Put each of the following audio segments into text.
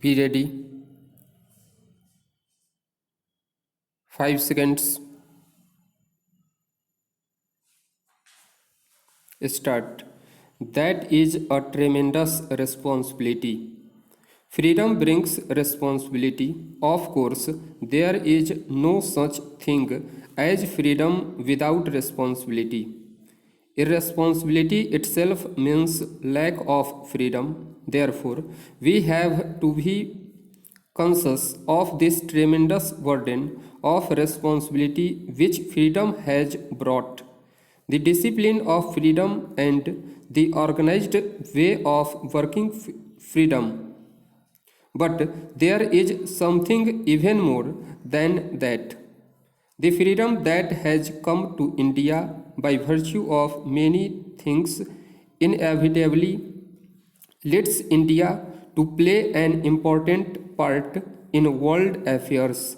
Be ready. 5 seconds. Start. That is a tremendous responsibility. Freedom brings responsibility. Of course, there is no such thing as freedom without responsibility. Irresponsibility itself means lack of freedom. Therefore, we have to be conscious of this tremendous burden of responsibility which freedom has brought. The discipline of freedom and the organized way of working freedom. But there is something even more than that. The freedom that has come to India by virtue of many things inevitably leads India to play an important part in world affairs.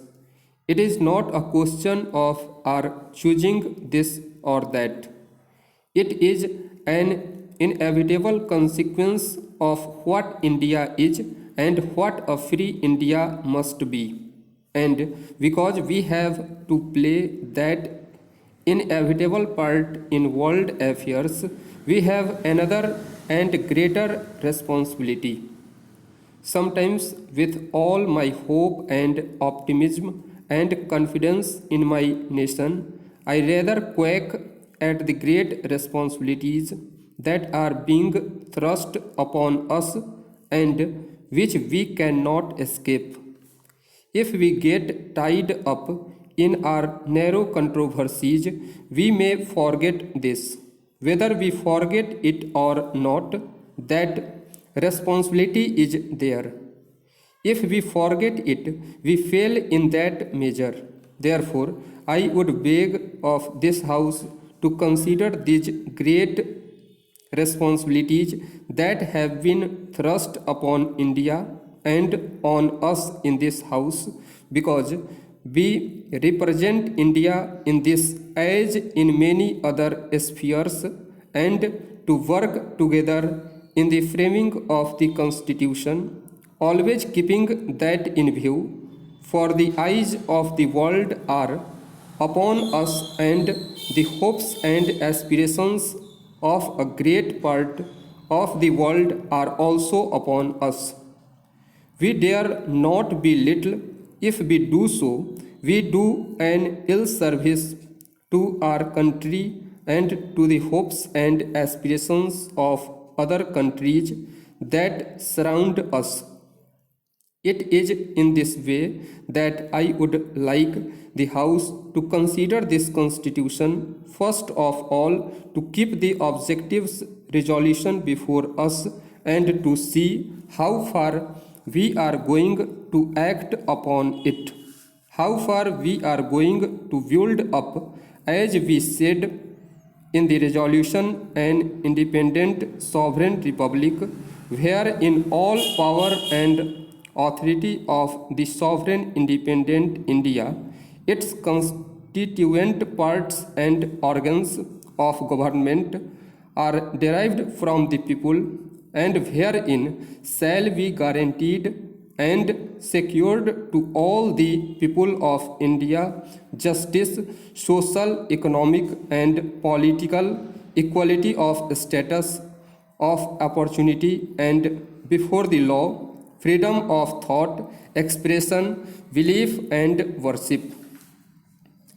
It is not a question of our choosing this or that. It is an inevitable consequence of what India is and what a free India must be. And because we have to play that inevitable part in world affairs, we have another and greater responsibility. Sometimes, with all my hope and optimism and confidence in my nation, I rather quake at the great responsibilities that are being thrust upon us and which we cannot escape. If we get tied up in our narrow controversies, we may forget this. Whether we forget it or not, that responsibility is there. If we forget it, we fail in that measure. Therefore, I would beg of this House to consider these great responsibilities that have been thrust upon India and on us in this House, because we represent India in this as in many other spheres, and to work together in the framing of the Constitution, always keeping that in view, for the eyes of the world are upon us and the hopes and aspirations of a great part of the world are also upon us. We dare not be little. If we do so, we do an ill service to our country and to the hopes and aspirations of other countries that surround us. It is in this way that I would like the House to consider this Constitution, first of all, to keep the objectives resolution before us and to see how far we are going to act upon it, how far we are going to build up, as we said in the resolution, an independent sovereign republic, wherein all power and authority of the sovereign independent India, its constituent parts and organs of government are derived from the people, and wherein shall be guaranteed and secured to all the people of India justice, social, economic, and political equality of status, of opportunity, and before the law, freedom of thought, expression, belief, and worship.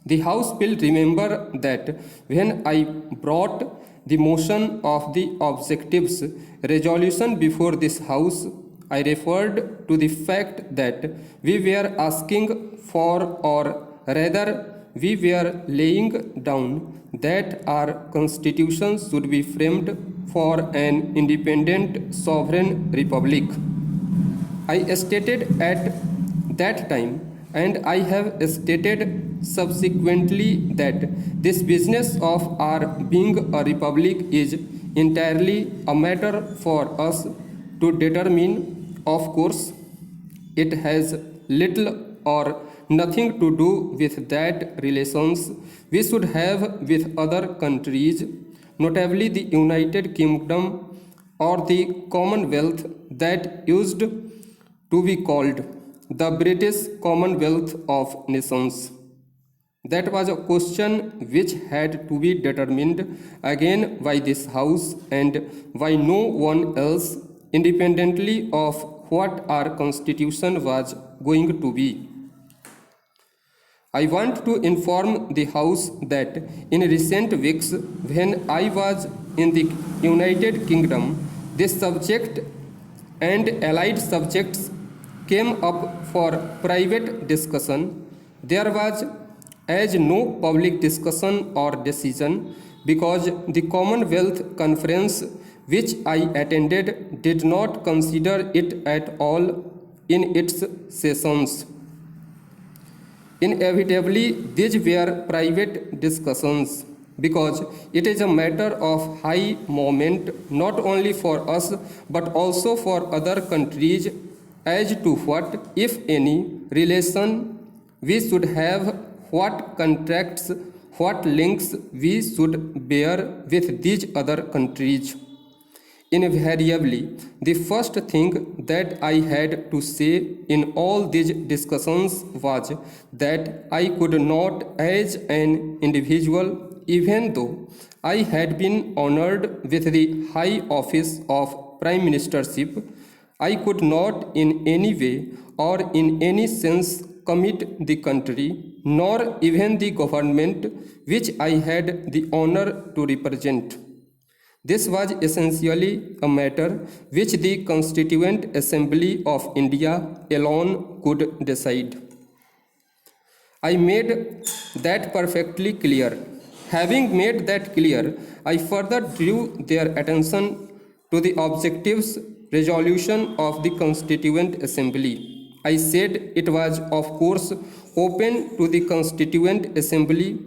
The House will remember that when I brought the motion of the objectives resolution before this House, I referred to the fact that we were asking for, or rather, we were laying down that our constitution should be framed for an independent sovereign republic. I stated at that time, and I have stated subsequently, that this business of our being a republic is entirely a matter for us to determine. Of course, it has little or nothing to do with that relations we should have with other countries, notably the United Kingdom or the Commonwealth, that used to be called the British Commonwealth of Nations? That was a question which had to be determined again by this House and by no one else, independently of what our constitution was going to be. I want to inform the House that in recent weeks, when I was in the United Kingdom, this subject and allied subjects came up for private discussion. There was as no public discussion or decision because the Commonwealth Conference which I attended did not consider it at all in its sessions. Inevitably, these were private discussions because it is a matter of high moment not only for us but also for other countries as to what, if any, relation we should have, what contracts, what links we should bear with these other countries. Invariably, the first thing that I had to say in all these discussions was that I could not, as an individual, even though I had been honored with the high office of Prime Ministership, I could not in any way or in any sense commit the country, nor even the government which I had the honor to represent. This was essentially a matter which the Constituent Assembly of India alone could decide. I made that perfectly clear. Having made that clear, I further drew their attention to the objectives resolution of the Constituent Assembly. I said it was, of course, open to the Constituent Assembly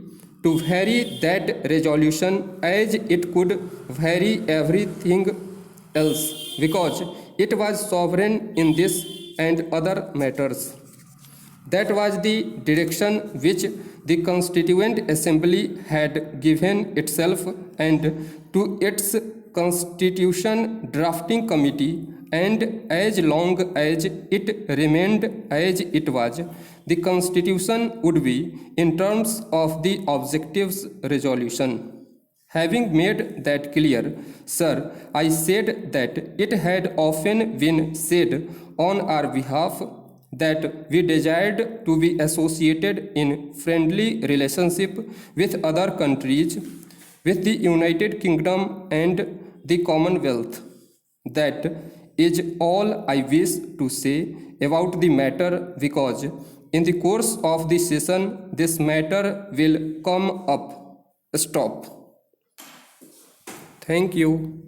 to vary that resolution as it could vary everything else because it was sovereign in this and other matters. That was the direction which the Constituent Assembly had given itself and to its Constitution Drafting Committee, and as long as it remained as it was, the Constitution would be in terms of the objectives resolution. Having made that clear, sir, I said that it had often been said on our behalf that we desired to be associated in friendly relationship with other countries, with the United Kingdom and the Commonwealth. That is all I wish to say about the matter because in the course of the session this matter will come up. Stop. Thank you.